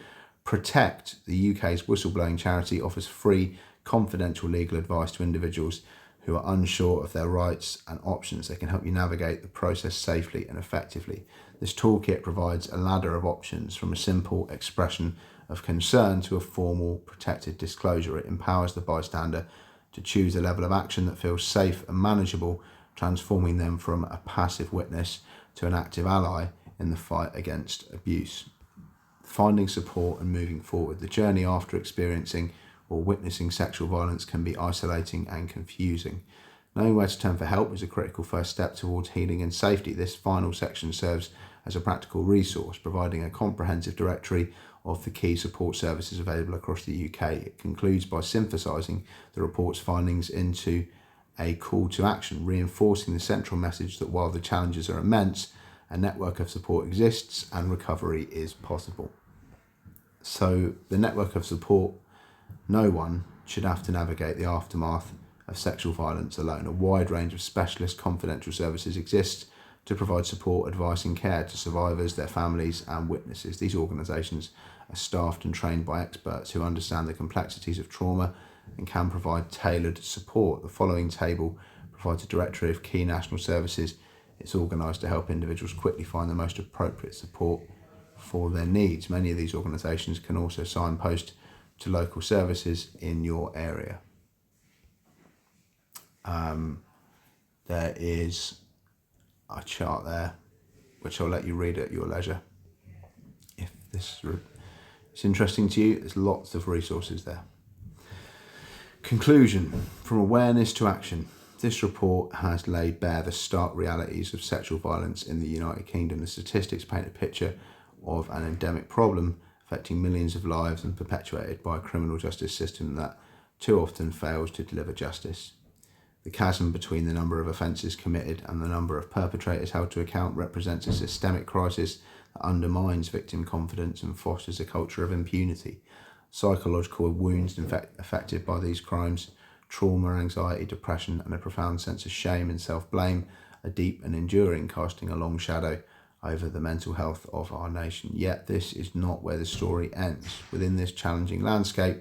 [SPEAKER 1] Protect, the UK's whistleblowing charity, offers free, confidential legal advice to individuals who are unsure of their rights and options. They can help you navigate the process safely and effectively. This toolkit provides a ladder of options, from a simple expression of concern to a formal protected disclosure. It empowers the bystander to choose a level of action that feels safe and manageable, transforming them from a passive witness to an active ally in the fight against abuse. Finding support and moving forward. The journey after experiencing or witnessing sexual violence can be isolating and confusing. Knowing where to turn for help is a critical first step towards healing and safety. This final section serves as a practical resource, providing a comprehensive directory of the key support services available across the UK. It concludes by synthesising the report's findings into a call to action, reinforcing the central message that while the challenges are immense, a network of support exists and recovery is possible. So the network of support, no one should have to navigate the aftermath of sexual violence alone. A wide range of specialist confidential services exist to provide support, advice and care to survivors, their families and witnesses. These organisations are staffed and trained by experts who understand the complexities of trauma and can provide tailored support. The following table provides a directory of key national services. It's organised to help individuals quickly find the most appropriate support for their needs. Many of these organisations can also signpost to local services in your area. There is a chart there which I'll let you read at your leisure. If this is interesting to you, there's lots of resources there. Conclusion: from awareness to action. This report has laid bare the stark realities of sexual violence in the United Kingdom. The statistics paint a picture of an endemic problem affecting millions of lives and perpetuated by a criminal justice system that too often fails to deliver justice. The chasm between the number of offences committed and the number of perpetrators held to account represents a systemic crisis that undermines victim confidence and fosters a culture of impunity. Psychological wounds affected by these crimes, trauma, anxiety, depression, and a profound sense of shame and self-blame are deep and enduring, casting a long shadow over the mental health of our nation. Yet this is not where the story ends. Within this challenging landscape,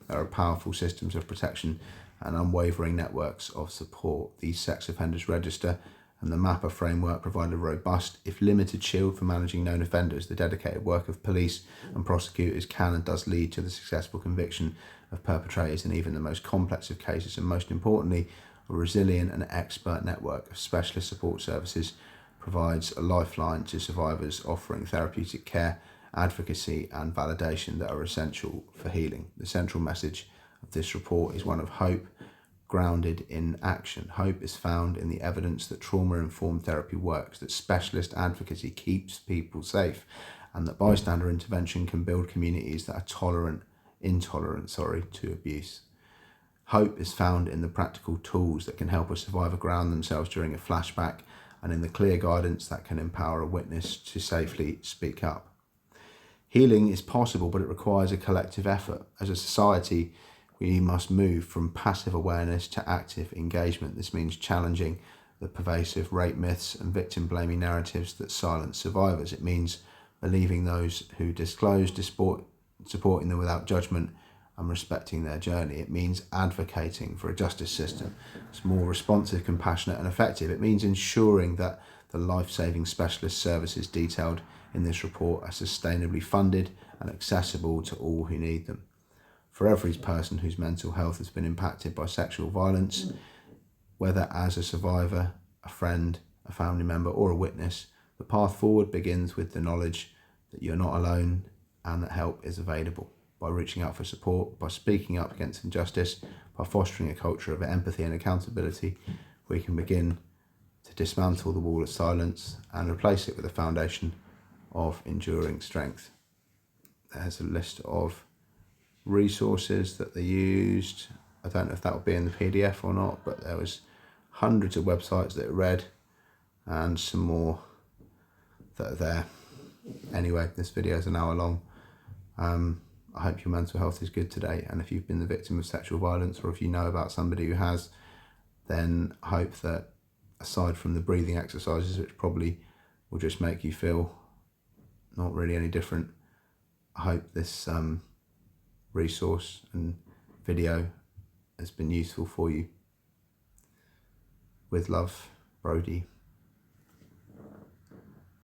[SPEAKER 1] there are powerful systems of protection and unwavering networks of support. These sex offenders register and the MAPA framework provide a robust, if limited, shield for managing known offenders. The dedicated work of police and prosecutors can and does lead to the successful conviction of perpetrators in even the most complex of cases, and most importantly, a resilient and expert network of specialist support services provides a lifeline to survivors, offering therapeutic care, advocacy and validation that are essential for healing. The central message of this report is one of hope, grounded in action. Hope is found in the evidence that trauma-informed therapy works, that specialist advocacy keeps people safe, and that bystander intervention can build communities that are intolerant to abuse. Hope is found in the practical tools that can help a survivor ground themselves during a flashback, and in the clear guidance that can empower a witness to safely speak up. Healing is possible, but it requires a collective effort. As a society, we must move from passive awareness to active engagement. This means challenging the pervasive rape myths and victim-blaming narratives that silence survivors. It means believing those who disclose, supporting them without judgment and respecting their journey. It means advocating for a justice system that's more responsive, compassionate and effective. It means ensuring that the life-saving specialist services detailed in this report are sustainably funded and accessible to all who need them. For every person whose mental health has been impacted by sexual violence, whether as a survivor, a friend, a family member or a witness, the path forward begins with the knowledge that you're not alone and that help is available. By reaching out for support, by speaking up against injustice, by fostering a culture of empathy and accountability, we can begin to dismantle the wall of silence and replace it with a foundation of enduring strength. There's a list of resources that they used. I don't know if that will be in the PDF or not, but there was hundreds of websites that it read and some more that are there. Anyway, this video is an hour long. I hope your mental health is good today, and if you've been the victim of sexual violence or if you know about somebody who has, then I hope that aside from the breathing exercises, which probably will just make you feel not really any different, I hope this resource and video has been useful for you. With love, Brody.